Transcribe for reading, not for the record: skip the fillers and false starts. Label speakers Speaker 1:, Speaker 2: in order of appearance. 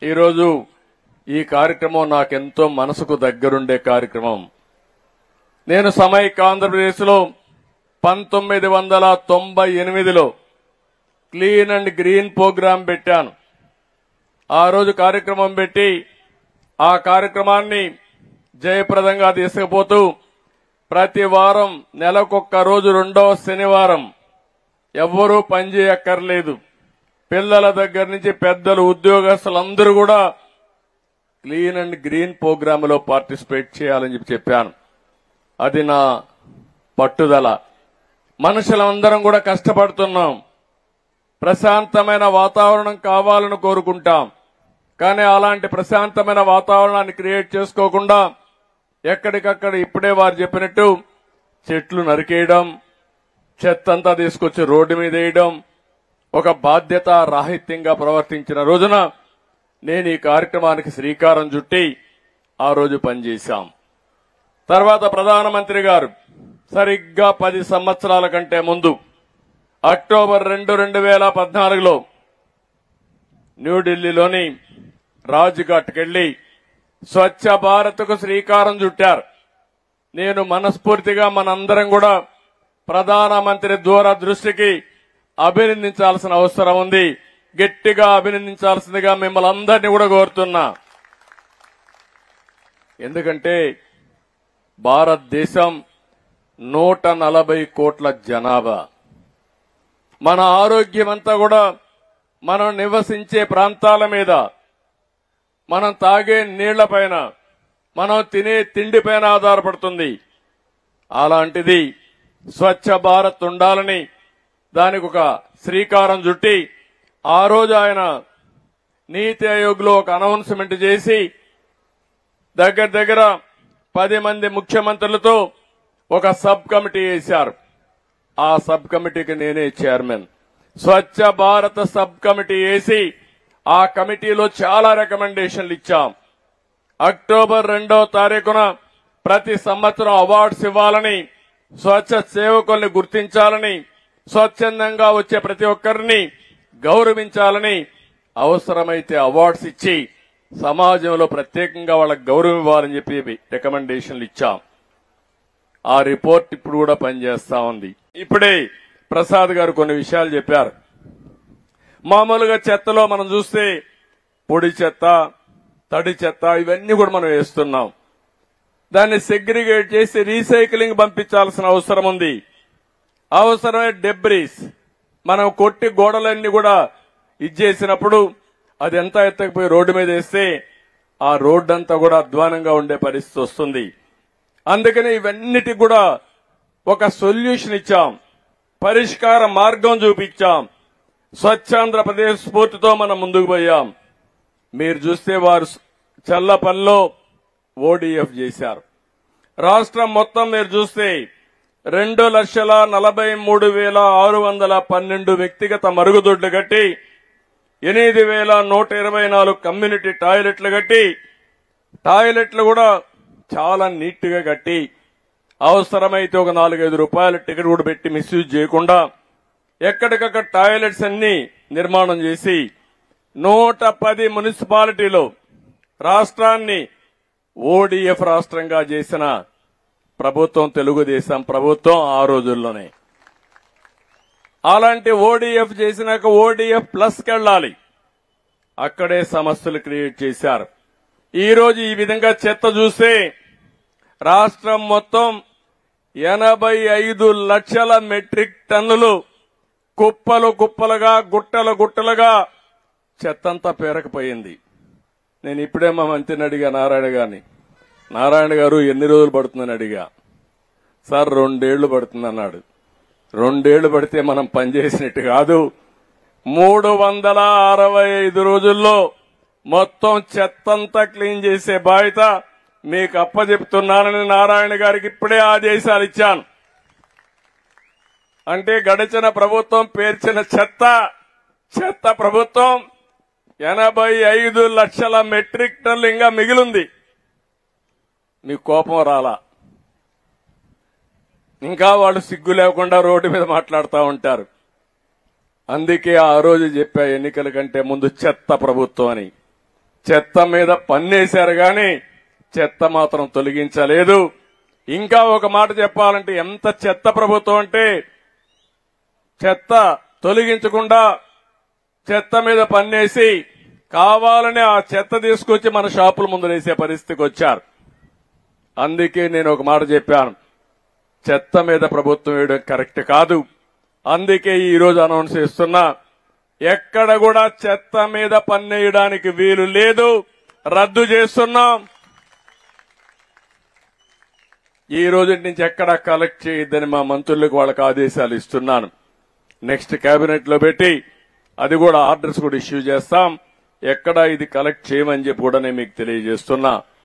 Speaker 1: ఈరోజు ఈ కార్యక్రమం నాకెంతో మనసుకు దగ్గరుండే కార్యక్రమం. నేను సమైక్య ఆంధ్రప్రదేశ్లో 1998లో క్లీన్ అండ్ గ్రీన్ ప్రోగ్రాం పెట్టాను. ఆ రోజు కార్యక్రమం పెట్టి ఆ కార్యక్రమాన్ని జయప్రదంగా తీసుకుపోతూ ప్రతి వారం నెలకొక్క రోజు రెండవ శనివారం ఎవ్వరూ పనిచేయక్కర్లేదు, పిల్లల దగ్గర నుంచి పెద్దలు ఉద్యోగస్తులందరూ కూడా క్లీన్ అండ్ గ్రీన్ ప్రోగ్రాంలో పార్టిసిపేట్ చేయాలని చెప్పాను. అది నా పట్టుదల. మనుషులందరం కూడా కష్టపడుతున్నాం, ప్రశాంతమైన వాతావరణం కావాలని కోరుకుంటాం. కానీ అలాంటి ప్రశాంతమైన వాతావరణాన్ని క్రియేట్ చేసుకోకుండా ఎక్కడికక్కడ ఇప్పుడే వారు చెప్పినట్టు చెట్లు నరికేయడం, చెత్తంతా తీసుకొచ్చి రోడ్డు మీద వేయడం ఒక బాధ్యత రాహిత్యంగా ప్రవర్తించిన రోజున నేను ఈ కార్యక్రమానికి శ్రీకారం చుట్టి ఆ రోజు పనిచేశాం. తర్వాత ప్రధానమంత్రి గారు సరిగ్గా 10 సంవత్సరాల కంటే ముందు అక్టోబర్ 2, 2014లో న్యూఢిల్లీలోని రాజ్ఘాట్కి వెళ్లి స్వచ్ఛ భారత్కు శ్రీకారం చుట్టారు. నేను మనస్ఫూర్తిగా మనందరం కూడా ప్రధానమంత్రి దూరదృష్టికి అభినందించాల్సిన అవసరం ఉంది. గట్టిగా అభినందించాల్సిందిగా మిమ్మల్ని అందరినీ కూడా కోరుతున్నా. ఎందుకంటే భారతదేశం 140 కోట్ల జనాభా. మన ఆరోగ్యం అంతా కూడా మనం నివసించే ప్రాంతాల మీద, మనం తాగే నీళ్లపైన, మనం తినే తిండిపైన ఆధారపడుతుంది. అలాంటిది స్వచ్ఛ భారత్ ఉండాలని దానికి ఒక శ్రీకారం చుట్టి ఆ రోజు ఆయన నీతి ఆయోగ్లో ఒక అనౌన్స్మెంట్ చేసి దగ్గర 10 మంది ముఖ్యమంత్రులతో ఒక సబ్ కమిటీ వేశారు. ఆ సబ్ కమిటీకి నేనే chairman. Swachh Bharat sub committee వేసి ఆ కమిటీలో చాలా రికమెండేషన్లు ఇచ్చాం. అక్టోబర్ 2వ తారీఖున ప్రతి సంవత్సరం అవార్డ్స్ ఇవ్వాలని, స్వచ్ఛ సేవకుల్ని గుర్తించాలని, స్వచ్ఛందంగా వచ్చే ప్రతి ఒక్కరిని గౌరవించాలని, అవసరమైతే అవార్డ్స్ ఇచ్చి సమాజంలో ప్రత్యేకంగా వాళ్ళకి గౌరవం ఇవ్వాలని చెప్పి రికమెండేషన్లు ఇచ్చాం. ఆ రిపోర్ట్ ఇప్పుడు కూడా పనిచేస్తా ఉంది. ఇప్పుడే ప్రసాద్ గారు కొన్ని విషయాలు చెప్పారు. మామూలుగా చెత్తలో మనం చూస్తే పొడి చెత్త, తడి చెత్త ఇవన్నీ కూడా మనం వేస్తున్నాం. దాన్ని సెగ్రిగేట్ చేసి రీసైక్లింగ్ పంపించాల్సిన అవసరం ఉంది. అవసరమైన డెబ్రీస్ మనం కొట్టి గోడలన్నీ కూడా ఇచ్చేసినప్పుడు అది ఎంత ఎత్తకపోయి రోడ్డు మీద వేస్తే ఆ రోడ్డు అంతా కూడా అధ్వానంగా ఉండే పరిస్థితి వస్తుంది. అందుకని ఇవన్నిటికి కూడా ఒక సొల్యూషన్ ఇచ్చాం, పరిష్కార మార్గం చూపించాం. స్వచ్ఛాంధ్రప్రదేశ్ స్ఫూర్తితో మనం ముందుకు పోయాం. మీరు చూస్తే వారు చల్లపల్లిలో ఓడీఎఫ్ చేశారు. రాష్ట్రం మొత్తం మీరు చూస్తే 2,43,612 వ్యక్తిగత మరుగుదొడ్లు కట్టి 8,124 కమ్యూనిటీ టాయిలెట్లు కట్టి, టాయిలెట్లు కూడా చాలా నీట్ గా కట్టి, అవసరమైతే ఒక 4-5 రూపాయల టికెట్ కూడా పెట్టి మిస్యూజ్ చేయకుండా ఎక్కడికక్కడ టాయిలెట్స్ అన్ని నిర్మాణం చేసి 110 మున్సిపాలిటీలో రాష్ట్రాన్ని ఓడీఎఫ్ రాష్ట్రంగా చేసిన ప్రభుత్వం తెలుగుదేశం ప్రభుత్వం ఆ రోజుల్లోనే. అలాంటి ఓడీఎఫ్ చేసినాక ఓడీఎఫ్ ప్లస్కి వెళ్లాలి. అక్కడే సమస్యలు క్రియేట్ చేశారు. ఈ రోజు ఈ విధంగా చెత్త చూస్తే రాష్ట్రం మొత్తం 85 లక్షల మెట్రిక్ టన్నులు కుప్పలు కుప్పలుగా, గుట్టలు గుట్టలుగా చెత్తంతా పేరకపోయింది. నేను ఇప్పుడే మా మంత్రిని అడిగా, నారాయణ గారు ఎన్ని రోజులు పడుతుందని అడిగా. సార్ 2 ఏళ్లు పడుతుంది అన్నాడు. 2 ఏళ్లు పడితే మనం పనిచేసినట్టు కాదు. 365 రోజుల్లో మొత్తం చెత్తంతా క్లీన్ చేసే బాధ్యత మీకు అప్పచెప్తున్నానని నారాయణ గారికి ఇప్పుడే ఆదేశాలు ఇచ్చాను. అంటే గడిచిన ప్రభుత్వం పేర్చిన చెత్త ప్రభుత్వం 85 లక్షల మెట్రిక్ టన్నులు ఇంకా మిగిలింది. మీకు కోపం రాలా? ఇంకా వాళ్ళు సిగ్గు లేకుండా రోడ్డు మీద మాట్లాడుతూ ఉంటారు. అందుకే ఆ రోజు చెప్పా, ఎన్నికల కంటే ముందు చెత్త ప్రభుత్వం అని. చెత్త మీద పన్నేశారు గాని చెత్త మాత్రం తొలగించలేదు. ఇంకా ఒక మాట చెప్పాలంటే ఎంత చెత్త ప్రభుత్వం అంటే చెత్త తొలగించకుండా చెత్త మీద పన్నేసి కావాలని ఆ చెత్త తీసుకొచ్చి మన షాపుల ముందు వేసే పరిస్థితికి వచ్చారు. అందుకే నేను ఒక మాట చెప్పాను, చెత్త మీద ప్రభుత్వం వేయడం కరెక్ట్ కాదు. అందుకే ఈ రోజు అనౌన్స్ చేస్తున్నా, ఎక్కడ కూడా చెత్త మీద పన్నేయడానికి వీలు లేదు, రద్దు చేస్తున్నాం. ఈ రోజు నుంచి ఎక్కడా కలెక్ట్ చేయొద్దని మా మంత్రులకు వాళ్ళకి ఆదేశాలు ఇస్తున్నాను. నెక్స్ట్ కేబినెట్ లో పెట్టి అది కూడా ఆర్డర్స్ కూడా ఇష్యూ చేస్తాం. ఎక్కడా ఇది కలెక్ట్ చేయమని చెప్పి కూడా నేను మీకు తెలియజేస్తున్నా.